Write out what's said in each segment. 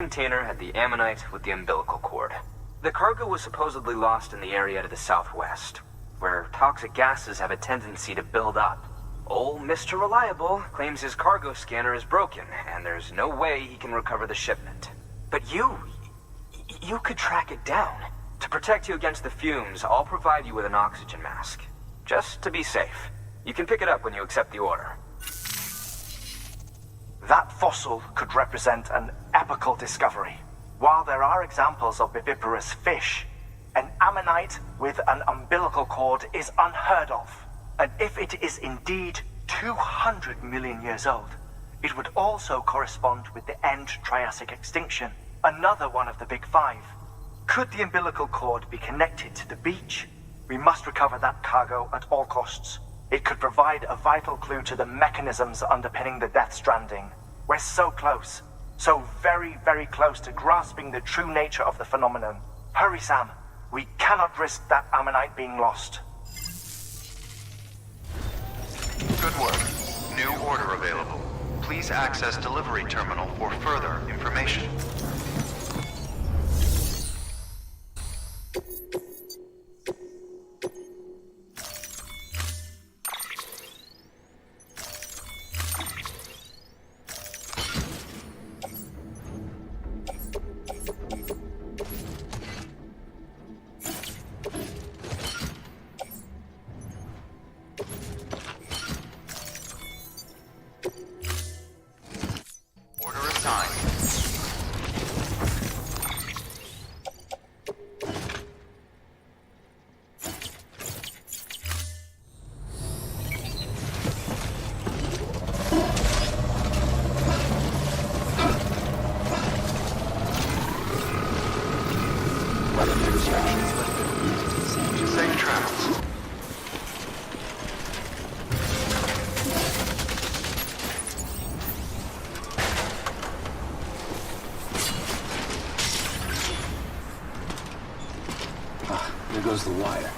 container had the ammonite with the umbilical cord. The cargo was supposedly lost in the area to the southwest, where toxic gases have a tendency to build up. Old Mr. Reliable claims his cargo scanner is broken, and there's no way he can recover the shipment. But you could track it down. To protect you against the fumes, I'll provide you with an oxygen mask. Just to be safe. You can pick it up when you accept the order. That fossil could represent an epochal discovery. While there are examples of viviparous fish, an ammonite with an umbilical cord is unheard of. And if it is indeed 200 million years old, it would also correspond with the end Triassic extinction, another one of the Big Five. Could the umbilical cord be connected to the beach? We must recover that cargo at all costs. It could provide a vital clue to the mechanisms underpinning the Death Stranding. We're so close. So very, very close to grasping the true nature of the phenomenon. Hurry, Sam. We cannot risk that ammonite being lost. Good work. New order available. Please access delivery terminal for further information. Safe travels. There goes the wire.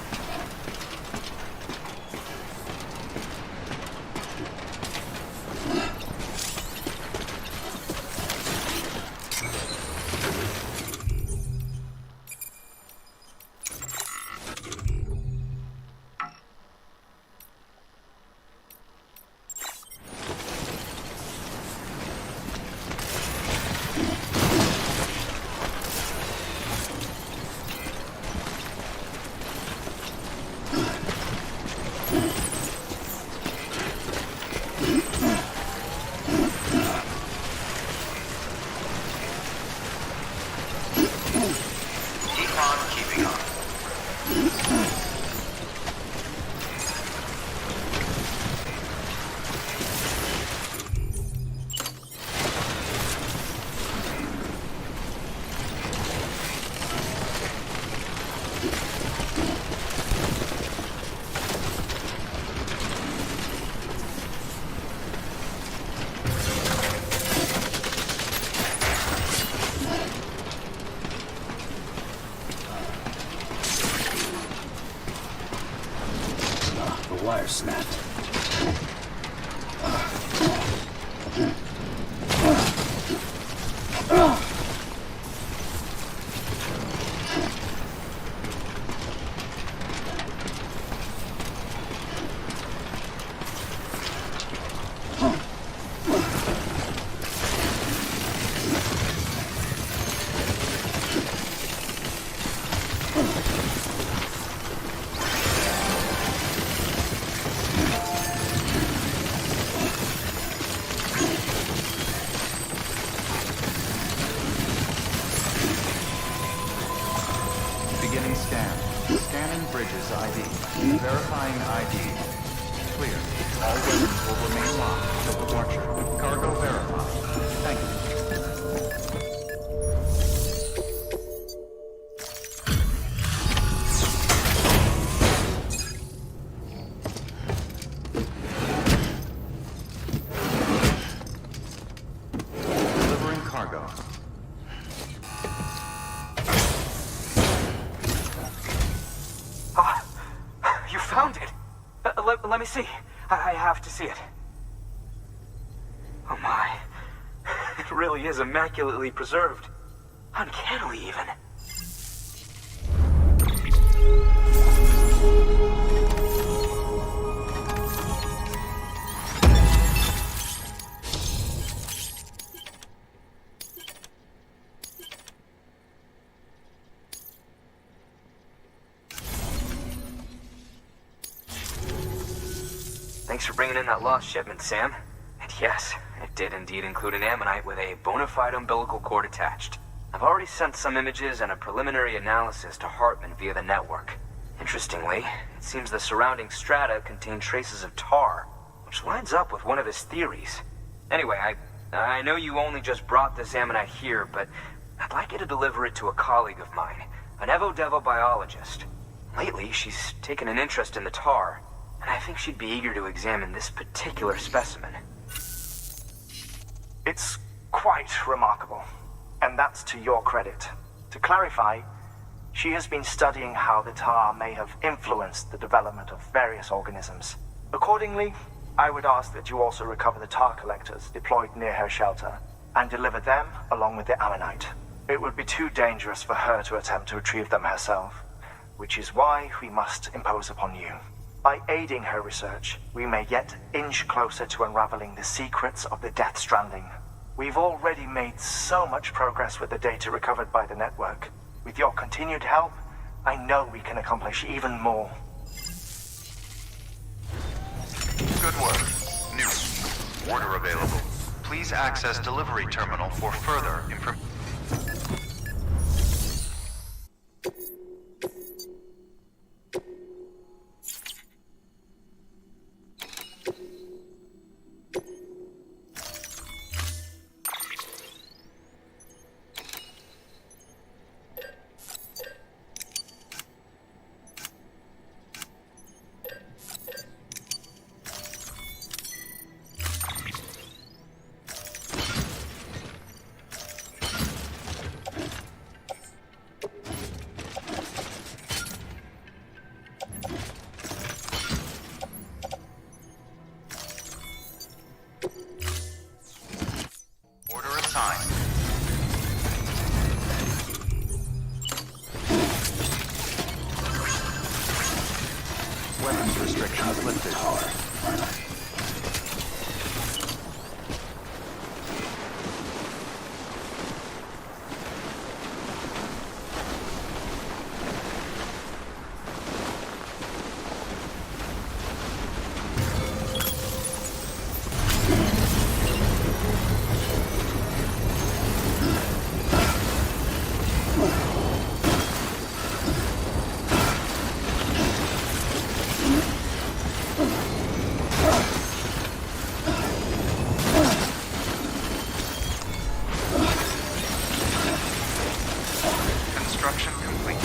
The wire snapped. Beginning scan. Scanning bridges ID. Verifying ID. Clear. All weapons will remain locked until departure. Cargo verified. Thank you. Delivering cargo. You found it! Let me see. I have to see it. Oh my. really is immaculately preserved. Uncannily, even. Thanks for bringing in that lost shipment, Sam. And yes, it did indeed include an ammonite with a bona fide umbilical cord attached. I've already sent some images and a preliminary analysis to Hartman via the network. Interestingly, it seems the surrounding strata contain traces of tar, which lines up with one of his theories. Anyway, I know you only just brought this ammonite here, but I'd like you to deliver it to a colleague of mine, an Evo-Devo biologist. Lately, she's taken an interest in the tar, and I think she'd be eager to examine this particular specimen. It's quite remarkable, and that's to your credit. To clarify, she has been studying how the tar may have influenced the development of various organisms. Accordingly, I would ask that you also recover the tar collectors deployed near her shelter, and deliver them along with the ammonite. It would be too dangerous for her to attempt to retrieve them herself, which is why we must impose upon you. By aiding her research, we may yet inch closer to unraveling the secrets of the Death Stranding. We've already made so much progress with the data recovered by the network. With your continued help, I know we can accomplish even more. Good work. New. Order available. Please access delivery terminal for further information. Weapons restrictions lifted. Construction complete.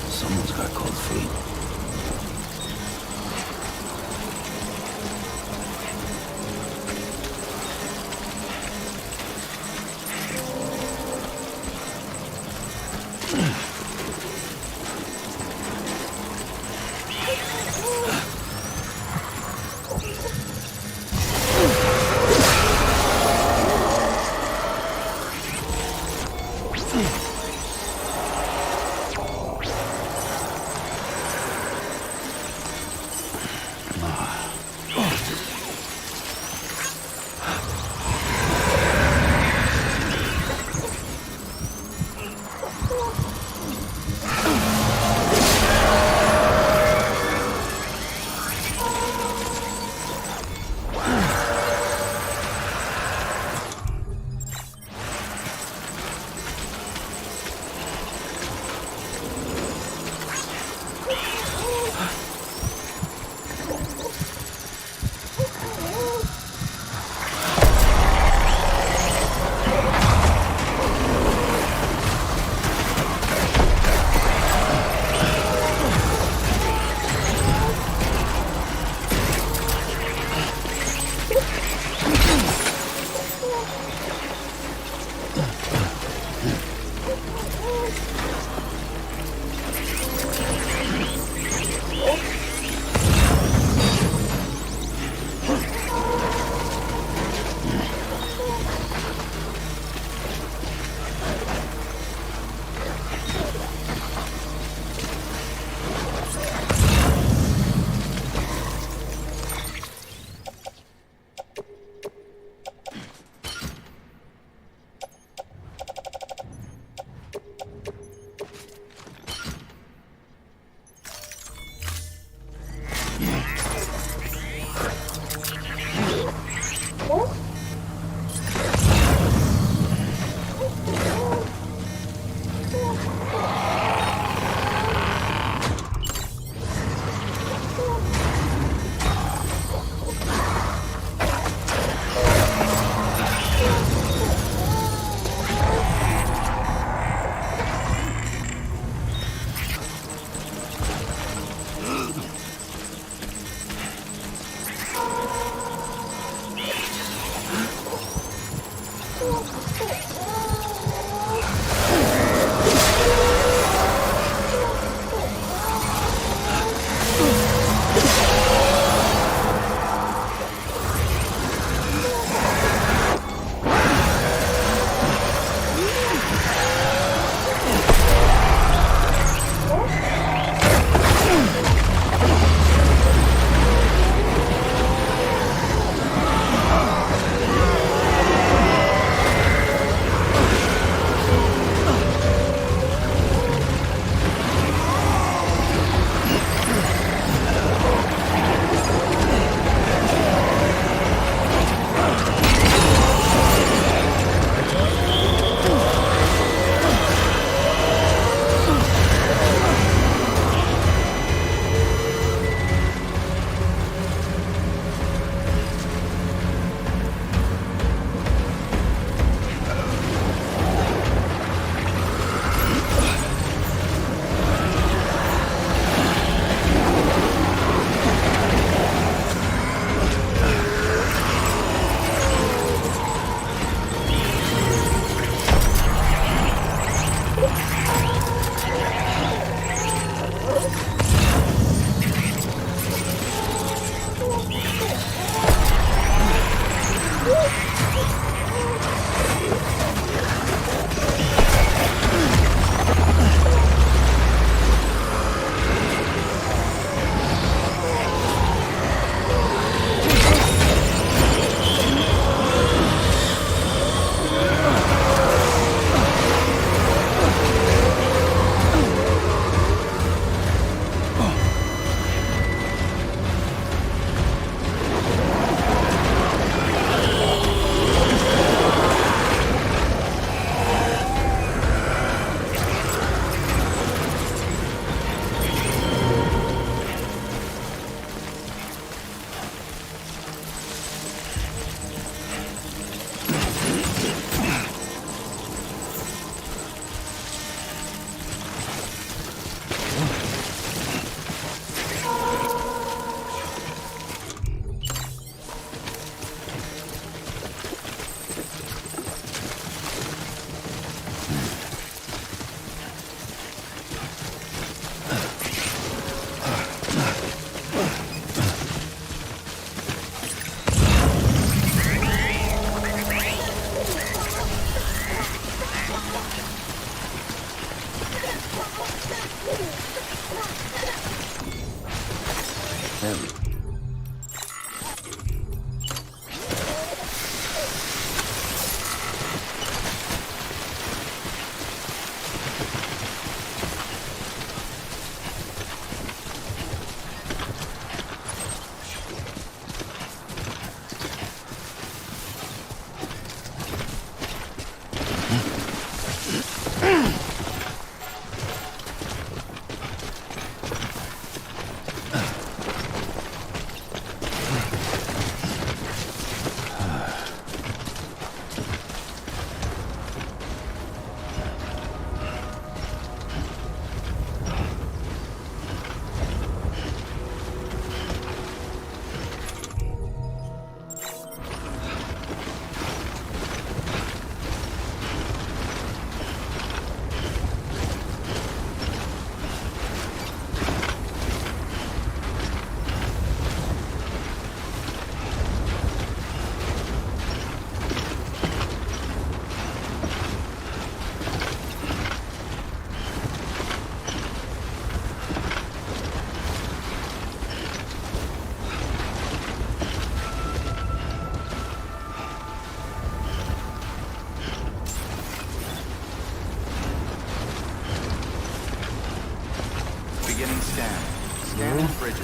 Someone's got cold feet.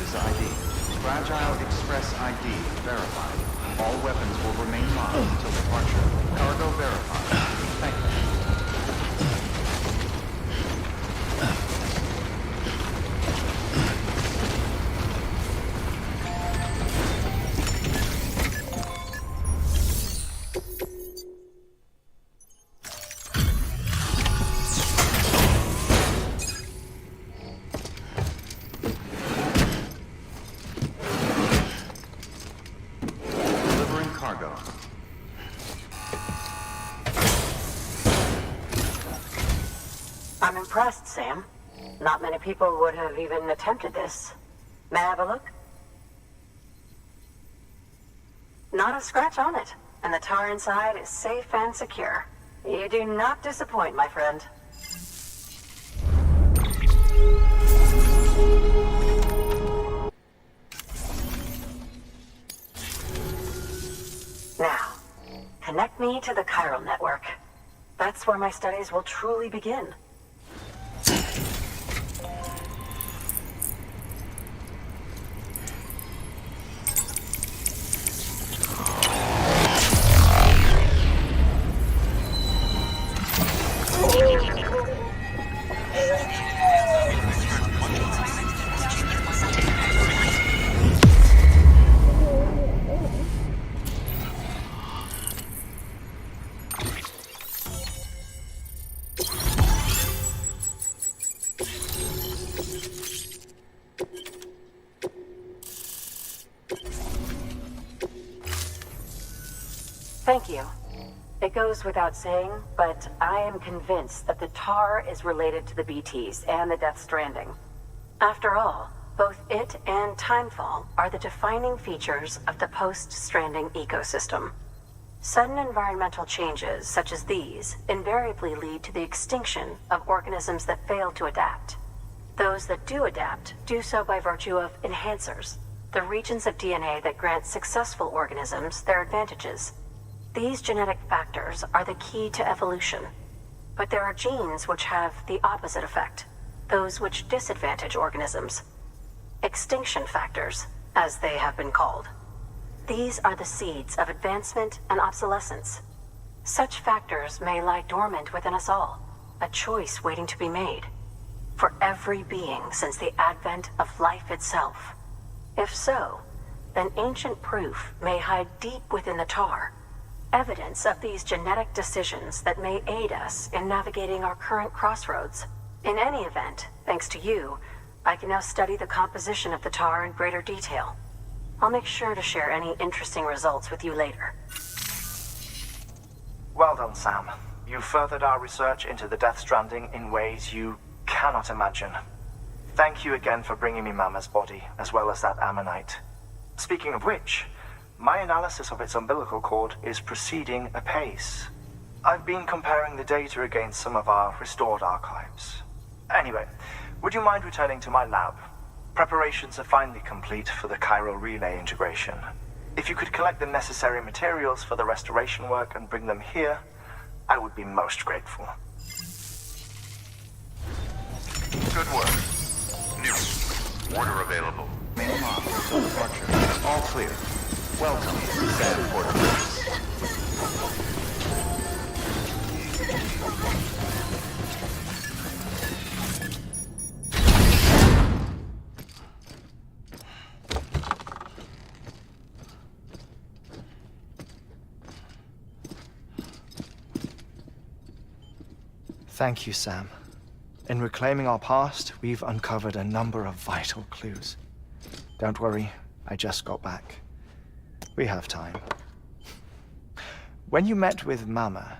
Bridges ID. Fragile Express ID verified. All weapons will remain locked until departure. Cargo verified. Thank you. Delivering cargo. I'm impressed, Sam. Not many people would have even attempted this. May I have a look? Not a scratch on it, and the tar inside is safe and secure. You do not disappoint, my friend. Now, connect me to the chiral network. That's where my studies will truly begin. Thank you. It goes without saying, but I am convinced that the tar is related to the BTs and the Death Stranding. After all, both it and Timefall are the defining features of the post-Stranding ecosystem. Sudden environmental changes such as these invariably lead to the extinction of organisms that fail to adapt. Those that do adapt do so by virtue of enhancers, the regions of DNA that grant successful organisms their advantages. These genetic factors are the key to evolution. But there are genes which have the opposite effect, those which disadvantage organisms. Extinction factors, as they have been called. These are the seeds of advancement and obsolescence. Such factors may lie dormant within us all, a choice waiting to be made. For every being since the advent of life itself. If so, then ancient proof may hide deep within the tar. Evidence of these genetic decisions that may aid us in navigating our current crossroads. In any event, thanks to you, I can now study the composition of the tar in greater detail. I'll make sure to share any interesting results with you later. Well done, Sam. You furthered our research into the Death Stranding in ways you cannot imagine. Thank you again for bringing me Mama's body, as well as that ammonite. Speaking of which, my analysis of its umbilical cord is proceeding apace. I've been comparing the data against some of our restored archives. Anyway, would you mind returning to my lab? Preparations are finally complete for the chiral relay integration. If you could collect the necessary materials for the restoration work and bring them here, I would be most grateful. Good work. New. Order available. Main lock until departure. All clear. Welcome, Sam Porter. Thank you, Sam. In reclaiming our past, we've uncovered a number of vital clues. Don't worry, I just got back. We have time. When you met with Mama,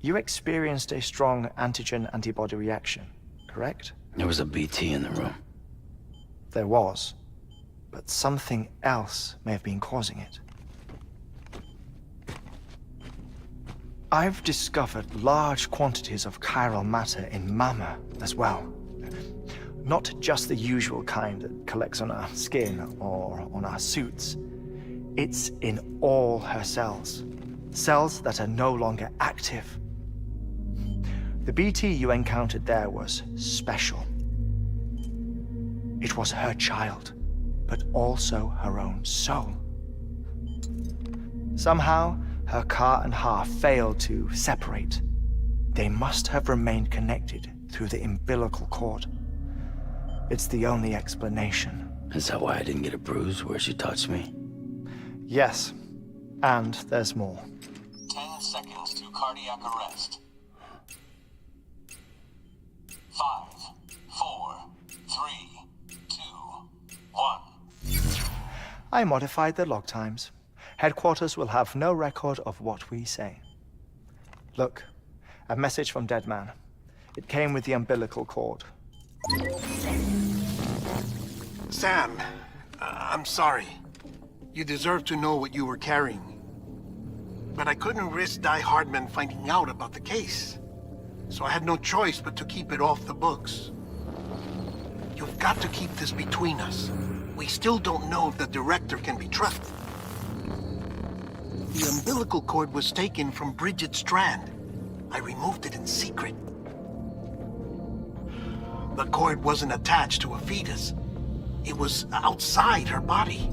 you experienced a strong antigen-antibody reaction, correct? There was a BT in the room. There was, but something else may have been causing it. I've discovered large quantities of chiral matter in Mama as well. Not just the usual kind that collects on our skin or on our suits. It's in all her cells. Cells that are no longer active. The BT you encountered there was special. It was her child. but also her own soul. Somehow, her car and half failed to separate. They must have remained connected through the umbilical cord. It's the only explanation. Is that why I didn't get a bruise where she touched me? Yes, and there's more. 10 seconds to cardiac arrest. 5, 4, 3, 2, 1. I modified the log times. Headquarters will have no record of what we say. Look, a message from Dead Man. It came with the umbilical cord. Sam, I'm sorry. You deserve to know what you were carrying. But I couldn't risk Die Hardman finding out about the case. So I had no choice but to keep it off the books. You've got to keep this between us. We still don't know if the director can be trusted. The umbilical cord was taken from Bridget Strand. I removed it in secret. The cord wasn't attached to a fetus. It was outside her body.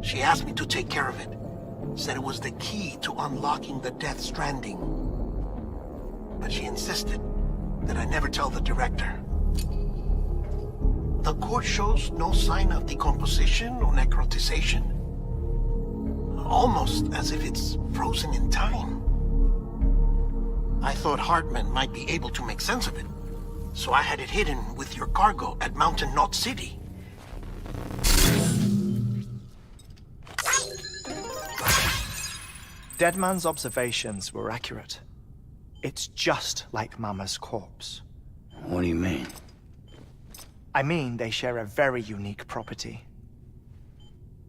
She asked me to take care of it. Said it was the key to unlocking the Death Stranding. But she insisted that I never tell the director. The cord shows no sign of decomposition or necrotization. Almost as if it's frozen in time. I thought Hartman might be able to make sense of it, so I had it hidden with your cargo at Mountain Knot City. Deadman's observations were accurate. It's just like Mama's corpse. What do you mean? I mean, they share a very unique property.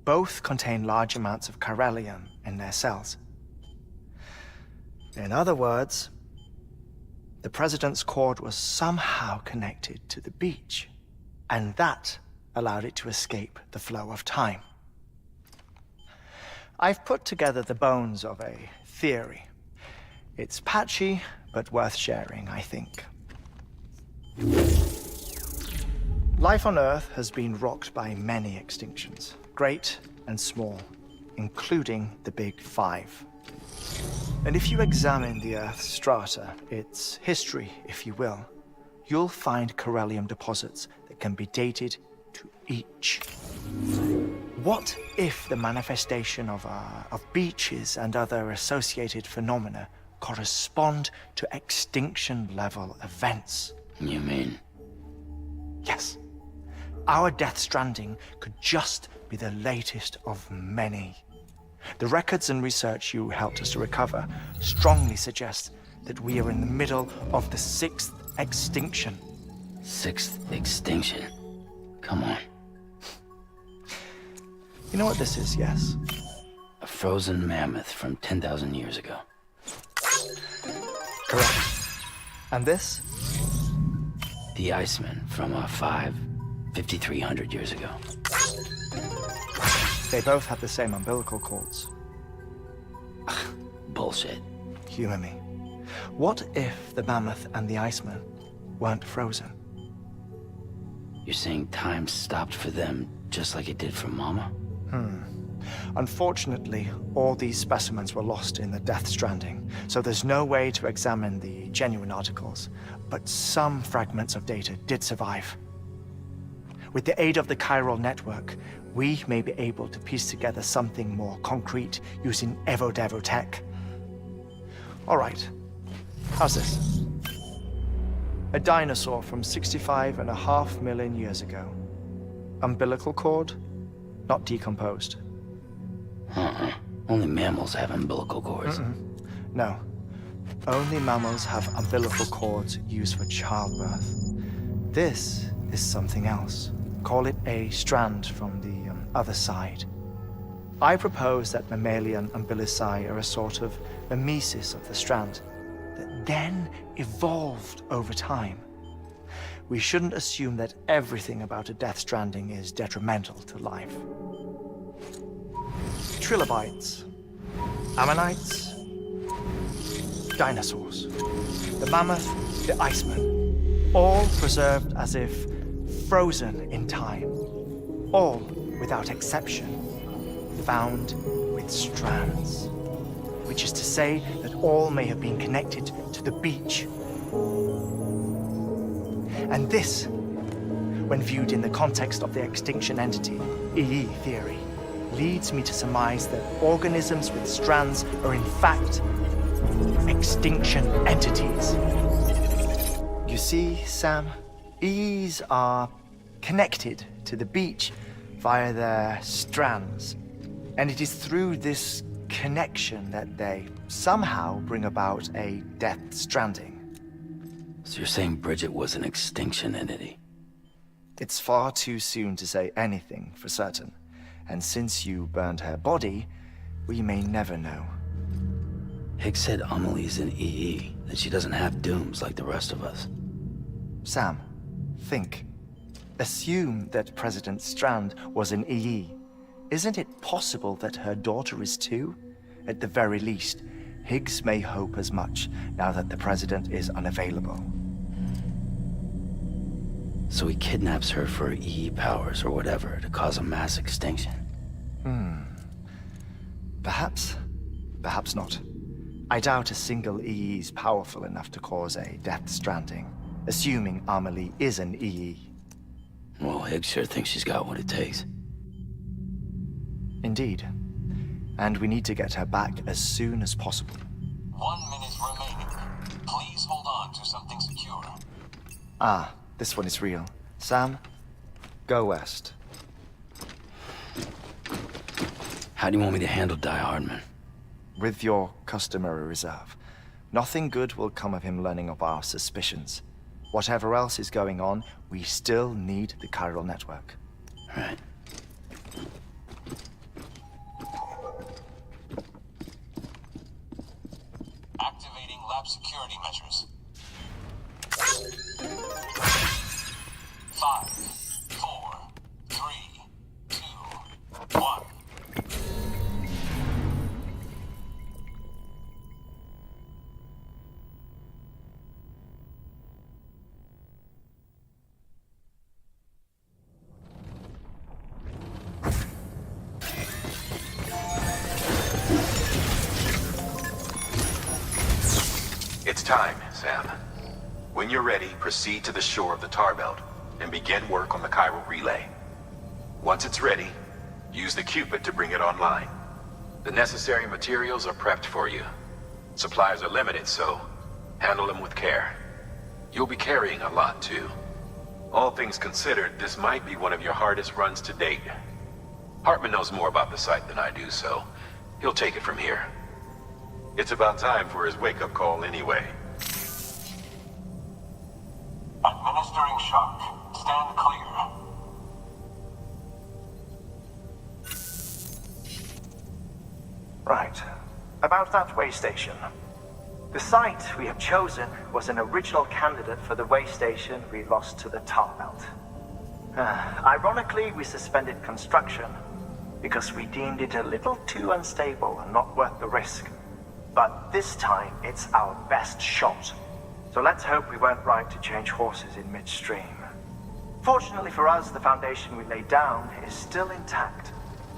Both contain large amounts of chiralium in their cells. In other words, the President's cord was somehow connected to the beach, and that allowed it to escape the flow of time. I've put together the bones of a theory. It's patchy, but worth sharing, I think. Life on Earth has been rocked by many extinctions, great and small, including the Big Five. And if you examine the Earth's strata, its history, if you will, you'll find chiralium deposits that can be dated to each. What if the manifestation of beaches and other associated phenomena correspond to extinction-level events? You mean? Yes. Our Death Stranding could just be the latest of many. The records and research you helped us to recover strongly suggest that we are in the middle of the 6th extinction. 6th extinction? Come on. You know what this is, yes? A frozen mammoth from 10,000 years ago. Correct. And this? The Iceman from 5,300 years ago. They both have the same umbilical cords. Bullshit. Humor me. What if the mammoth and the Iceman weren't frozen? You're saying time stopped for them just like it did for Mama? Unfortunately, all these specimens were lost in the Death Stranding, so there's no way to examine the genuine articles, but some fragments of data did survive. With the aid of the chiral network, we may be able to piece together something more concrete using Evo-Devo tech. All right, how's this? A dinosaur from 65.5 million years ago. Umbilical cord, not decomposed. Only mammals have umbilical cords. No, only mammals have umbilical cords used for childbirth. This is something else. Call it a strand from the other side. I propose that mammalian umbilici are a sort of mimesis of the strand that then evolved over time. We shouldn't assume that everything about a Death Stranding is detrimental to life. Trilobites, ammonites, dinosaurs, the mammoth, the Iceman, all preserved as if frozen in time. all, without exception, found with strands. Which is to say that all may have been connected to the beach. And this, when viewed in the context of the extinction entity, EE theory, leads me to surmise that organisms with strands are in fact extinction entities. You see, Sam, EEs are connected to the beach via their strands. And it is through this connection that they somehow bring about a death stranding. So you're saying Bridget was an extinction entity? It's far too soon to say anything for certain. And since you burned her body, we may never know. Higgs said Amelie's an EE, that she doesn't have dooms like the rest of us. Sam, think. Assume that President Strand was an EE. Isn't it possible that her daughter is too? At the very least, Higgs may hope as much now that the President is unavailable. So he kidnaps her for EE powers or whatever to cause a mass extinction. Perhaps. Perhaps not. I doubt a single EE is powerful enough to cause a death stranding, assuming Amelie is an EE. Well, Higgs sure thinks she's got what it takes. Indeed. And we need to get her back as soon as possible. 1 minute remaining. Please hold on to something secure. Ah, this one is real. Sam, go west. How do you want me to handle Die Hardman? With your customary reserve. Nothing good will come of him learning of our suspicions. Whatever else is going on, we still need the chiral network. Right. Activating lab security measures. 5, 4, 3, 2, 1. It's time, Sam. When you're ready, proceed to the shore of the tar belt and begin work on the chiral relay. Once it's ready, use the Cupid to bring it online. The necessary materials are prepped for you. Supplies are limited, so handle them with care. You'll be carrying a lot, too. All things considered, this might be one of your hardest runs to date. Hartman knows more about the site than I do, so he'll take it from here. It's about time for his wake-up call anyway. Administering shock. Stand clear. Right. About that way station. The site we have chosen was an original candidate for the way station we lost to the tar belt. Ironically, we suspended construction because we deemed it a little too unstable and not worth the risk. But this time, it's our best shot. So let's hope we weren't right to change horses in midstream. Fortunately for us, the foundation we laid down is still intact.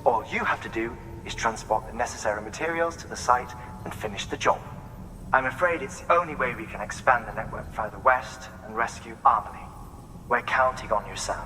All you have to do is transport the necessary materials to the site and finish the job. I'm afraid it's the only way we can expand the network further west and rescue Amelie. We're counting on you, Sam.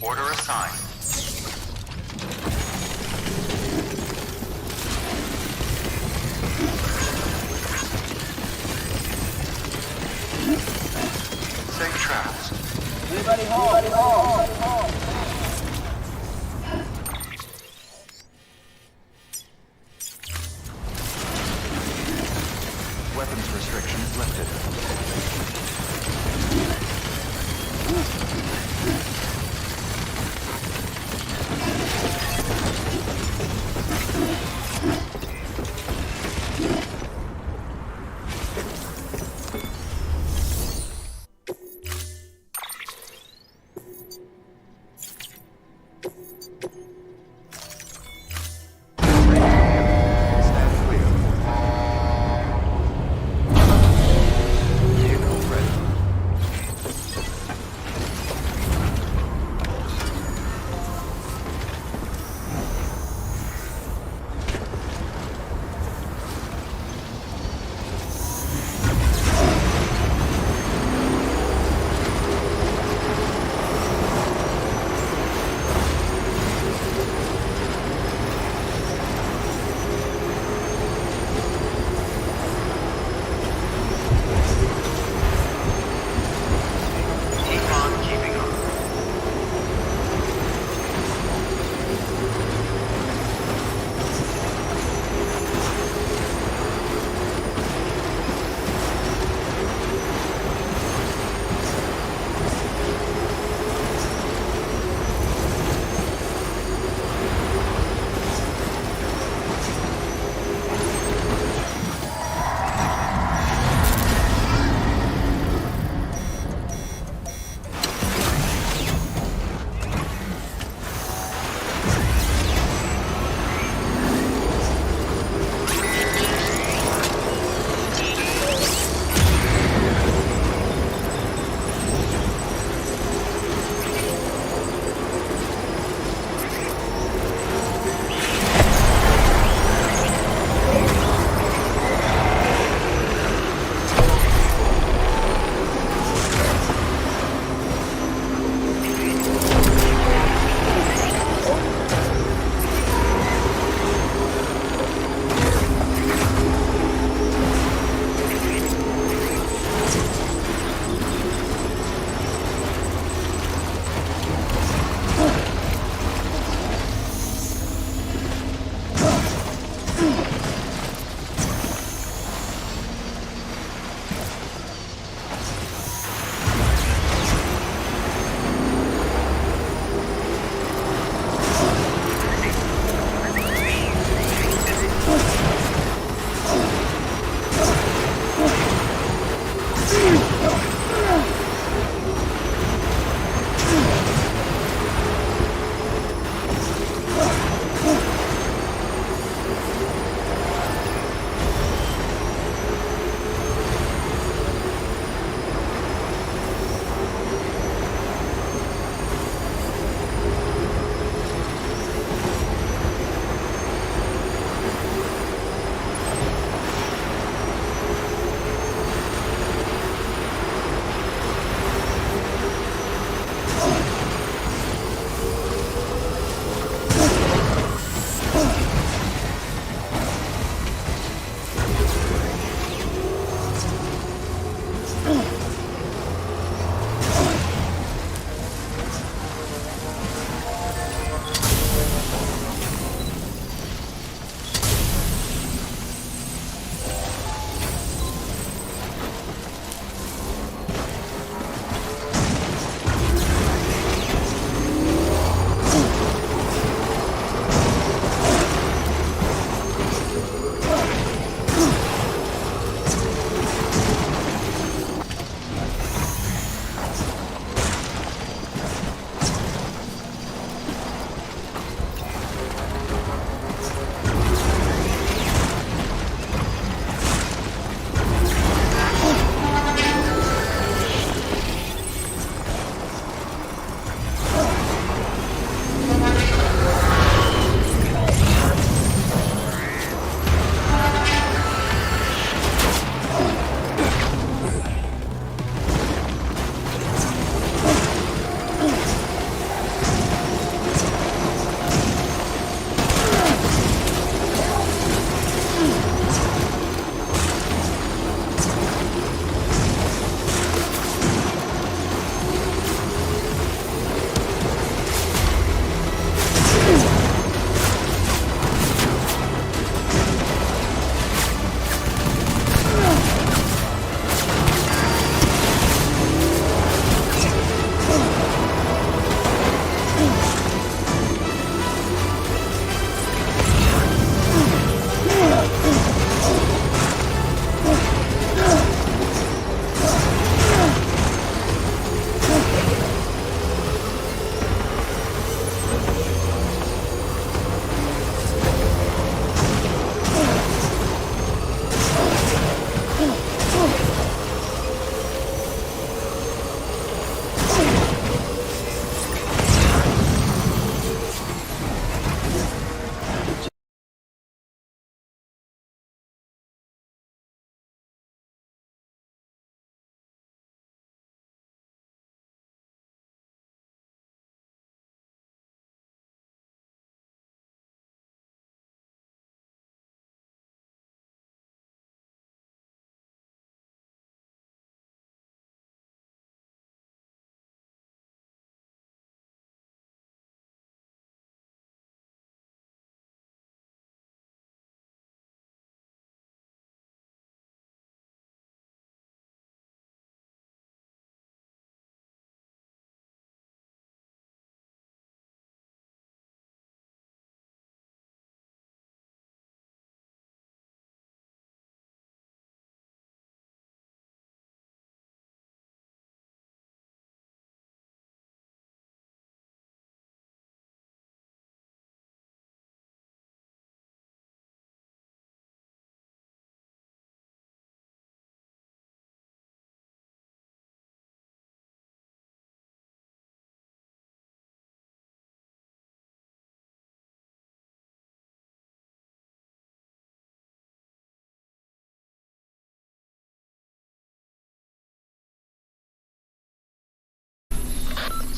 Order assigned. Safe travels. Everybody home.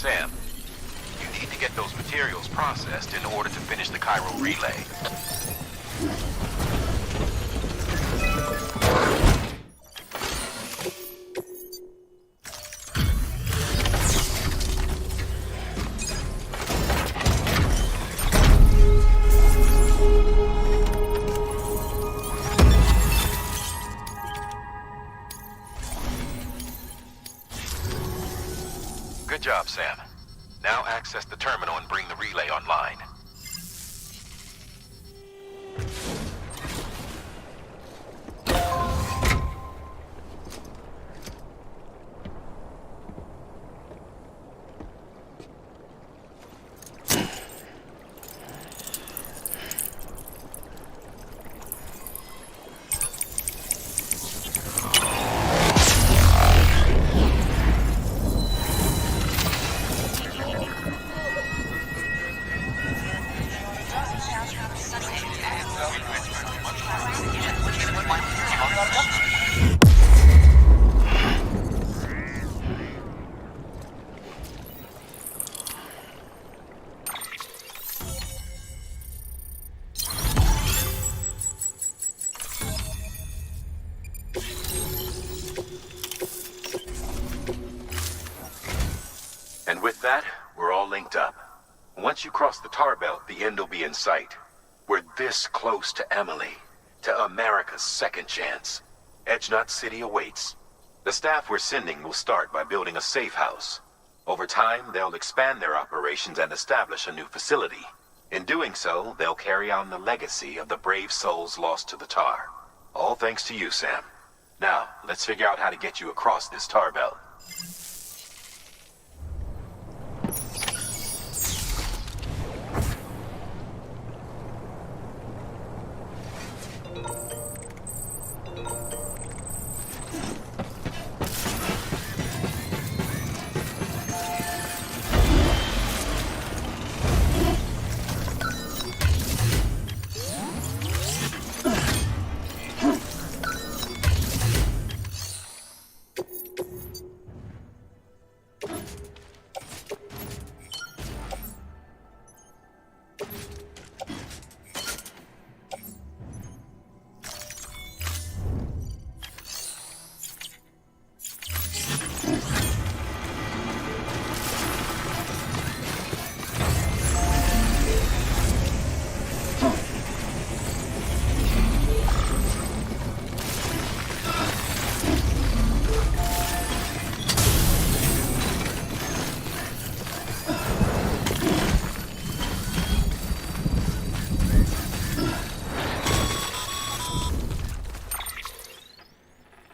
Sam, you need to get those materials processed in order to finish the Cairo relay. Good job, Sam. Now access the terminal and bring the relay online. And with that, we're all linked up. Once you cross the tar belt, the end will be in sight. We're this close to Emily, to America's second chance. Edgenut City awaits. The staff we're sending will start by building a safe house. Over time, they'll expand their operations and establish a new facility. In doing so, they'll carry on the legacy of the brave souls lost to the tar. All thanks to you, Sam. Now, let's figure out how to get you across this tar belt.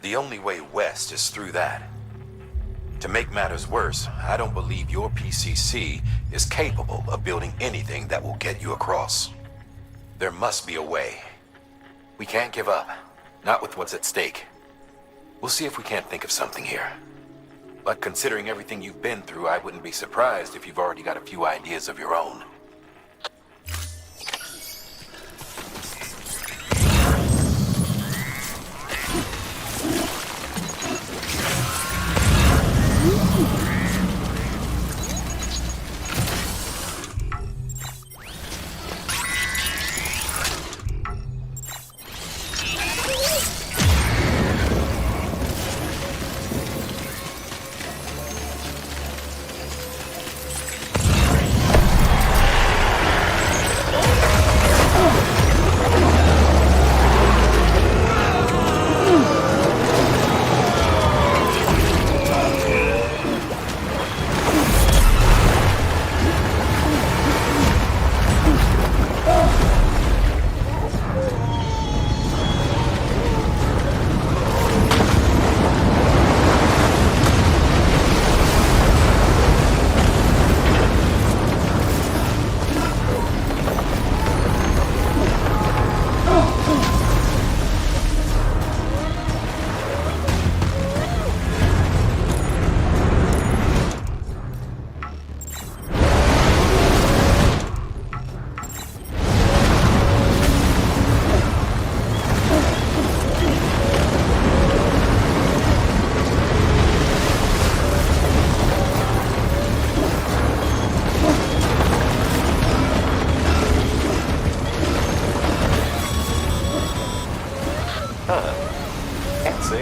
The only way west is through that. To make matters worse, I don't believe your PCC is capable of building anything that will get you across. There must be a way. We can't give up, not with what's at stake. We'll see if we can't think of something here. But considering everything you've been through, I wouldn't be surprised if you've already got a few ideas of your own.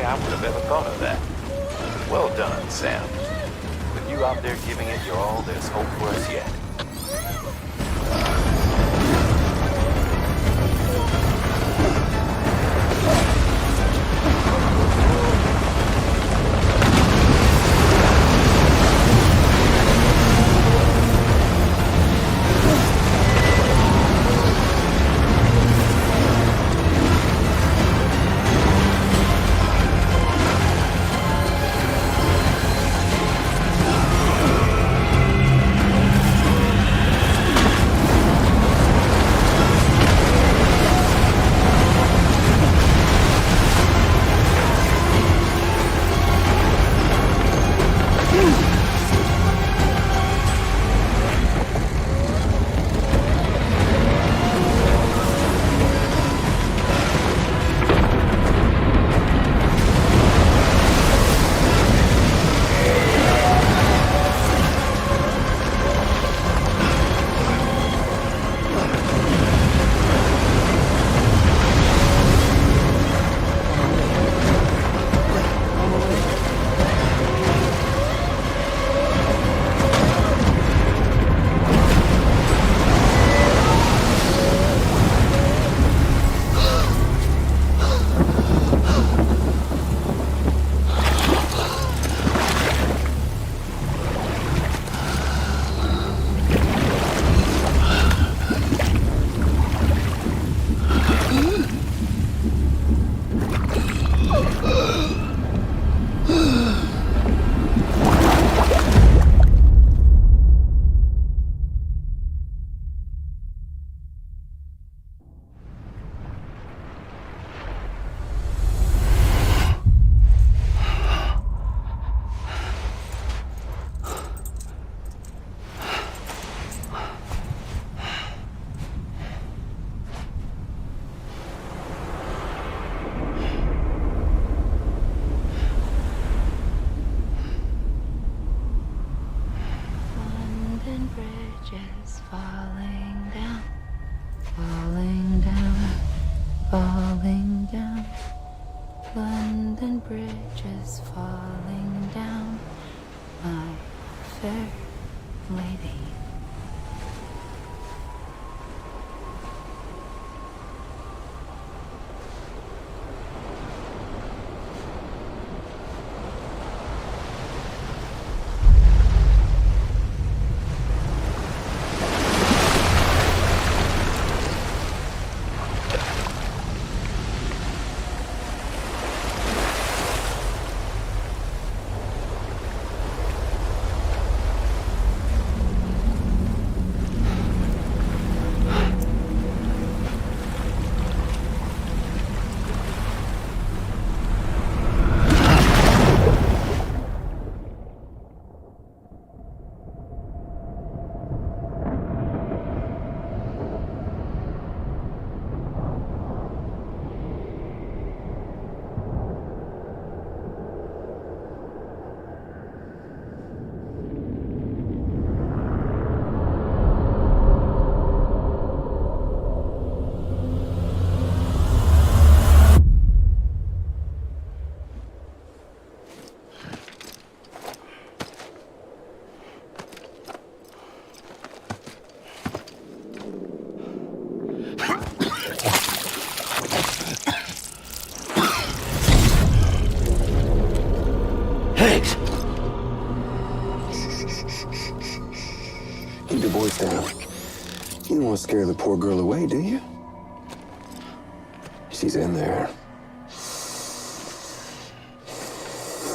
I would have ever thought of that. Well done, Sam. With you out there giving it your all, there's hope for us yet. Bridges falling down, falling down, falling down. London Bridge is falling down, my fair lady. Keep your voice down. You don't want to scare the poor girl away, do you? She's in there.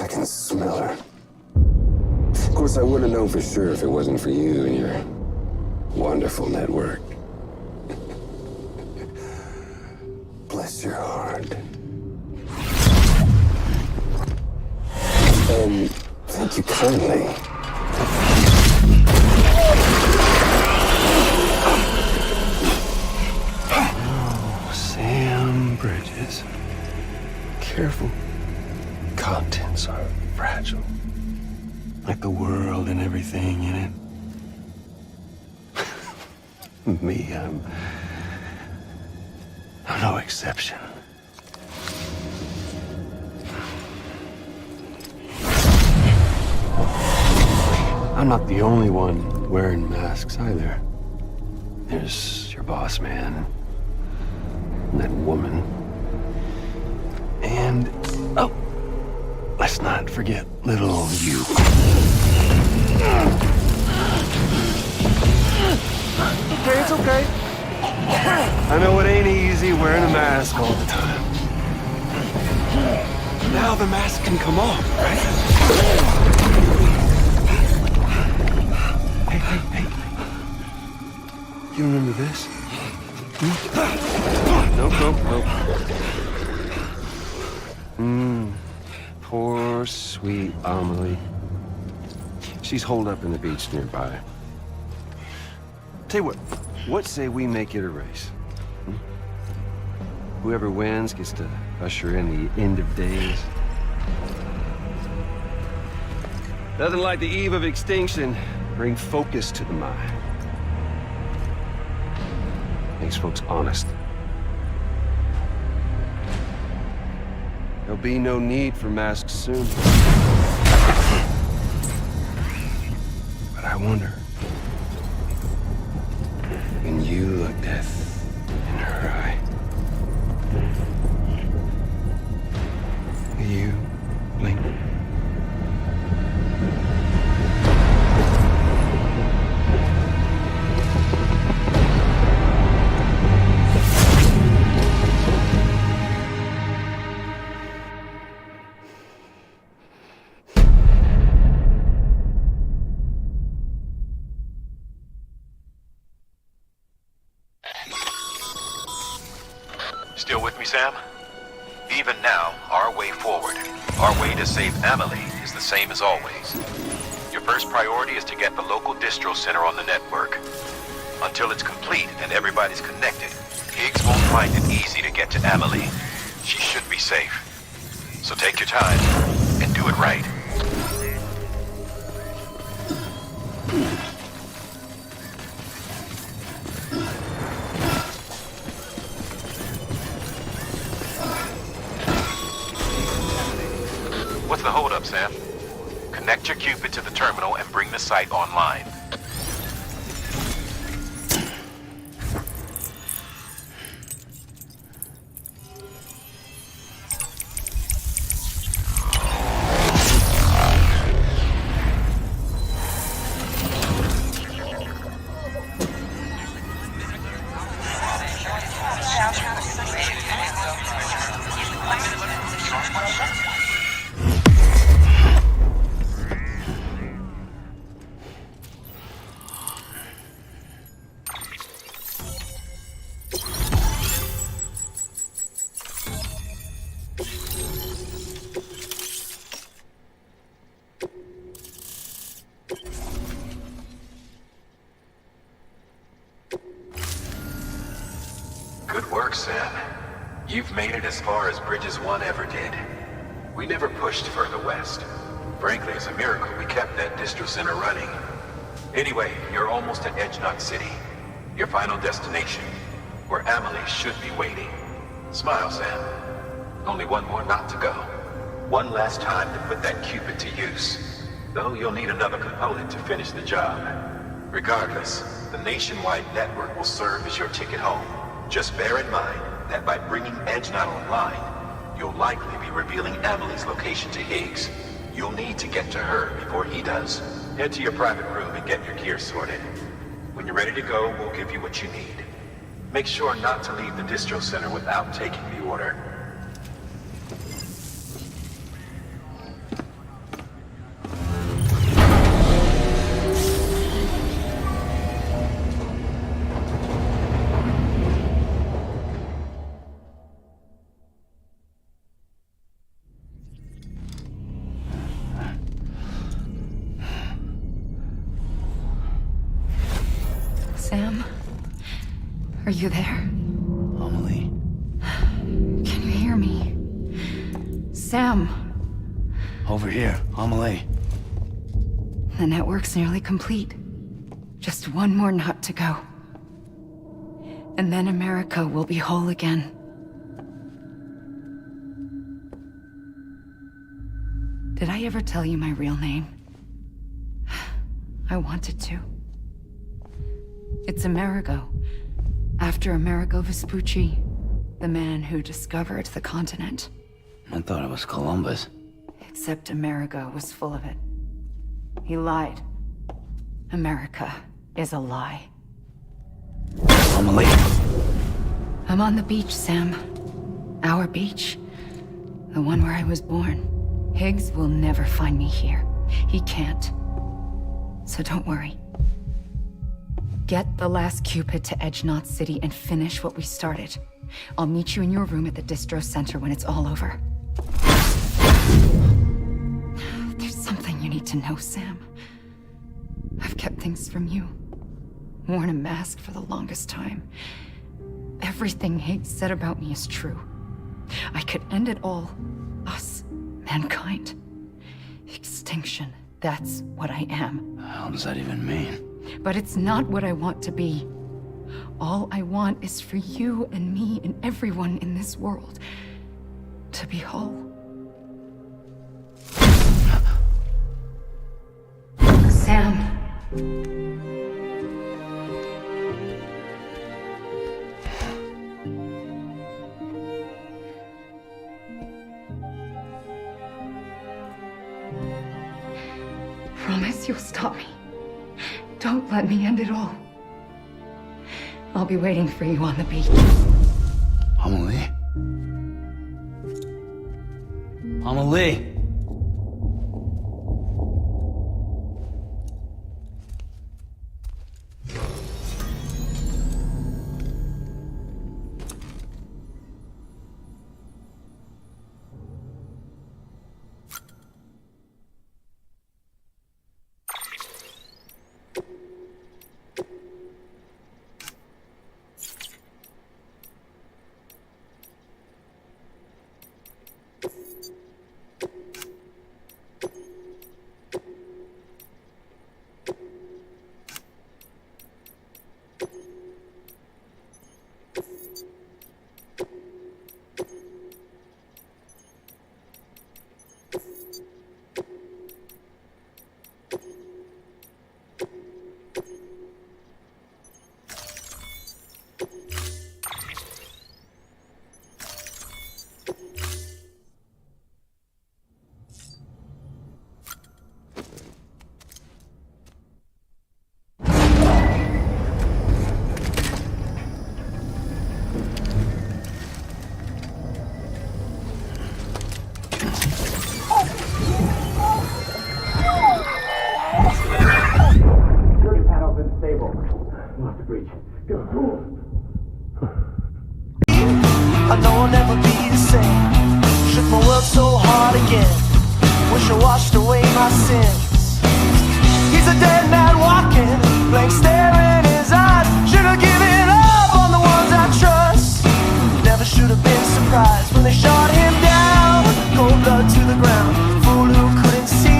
I can smell her. Of course, I wouldn't have known for sure if it wasn't for you and your wonderful network. Bless your heart. And thank you kindly. Oh, Sam Bridges. Careful. Contents are fragile. Like the world and everything in it. Me, I'm no exception. I'm not the only one wearing masks either. There's your boss man, and that woman, and oh, let's not forget little you. Okay, it's okay. I know it ain't easy wearing a mask all the time. Now the mask can come off, right? Hey. You remember this? Nope. Poor, sweet Amelie. She's holed up in the beach nearby. Tell you what say we make it a race? Whoever wins gets to usher in the end of days. Nothing like the eve of extinction. Bring focus to the mind. Makes folks honest. There'll be no need for masks soon. But I wonder, when you look death in her eye, will you blink? Still with me, Sam? Even now, our way forward, our way to save Amelie is the same as always. Your first priority is to get the local distro center on the network. Until it's complete and everybody's connected, Higgs won't find it easy to get to Amelie. She should be safe. So take your time and do it right. What's the holdup, Sam? Connect your Cupid to the terminal and bring the site online. Good work, Sam. You've made it as far as Bridges 1 ever did. We never pushed further west. Frankly, it's a miracle we kept that distro center running. Anyway, you're almost at Edge Knot City, your final destination, where Amelie should be waiting. Smile, Sam. Only one more knot to go. One last time to put that Cupid to use. Though you'll need another component to finish the job. Regardless, the nationwide network will serve as your ticket home. Just bear in mind that by bringing Edge Knot online, you'll likely be revealing Amelie's location to Higgs. You'll need to get to her before he does. Head to your private room and get your gear sorted. When you're ready to go, we'll give you what you need. Make sure not to leave the distro center without taking the order. Sam? Are you there? Amelie? Can you hear me? Sam! Over here, Amelie. The network's nearly complete. Just one more knot to go. And then America will be whole again. Did I ever tell you my real name? I wanted to. It's Amerigo. After Amerigo Vespucci, the man who discovered the continent. I thought it was Columbus. Except Amerigo was full of it. He lied. America is a lie. Amelie. I'm on the beach, Sam. Our beach. The one where I was born. Higgs will never find me here. He can't. So don't worry. Get the last Cupid to Edge Knot City and finish what we started. I'll meet you in your room at the distro center when it's all over. There's something you need to know, Sam. I've kept things from you. Worn a mask for the longest time. Everything Higgs said about me is true. I could end it all. Us. Mankind. Extinction. That's what I am. How does that even mean? But it's not what I want to be. All I want is for you and me and everyone in this world to be whole. Sam. Promise you'll stop me. Don't let me end it all. I'll be waiting for you on the beach. Amelie? Amelie! I know I'll never be the same. Shook my world so hard again. Wish I washed away my sins. He's a dead man walking, blank stare in his eyes. Should have given up on the ones I trust. Never should have been surprised.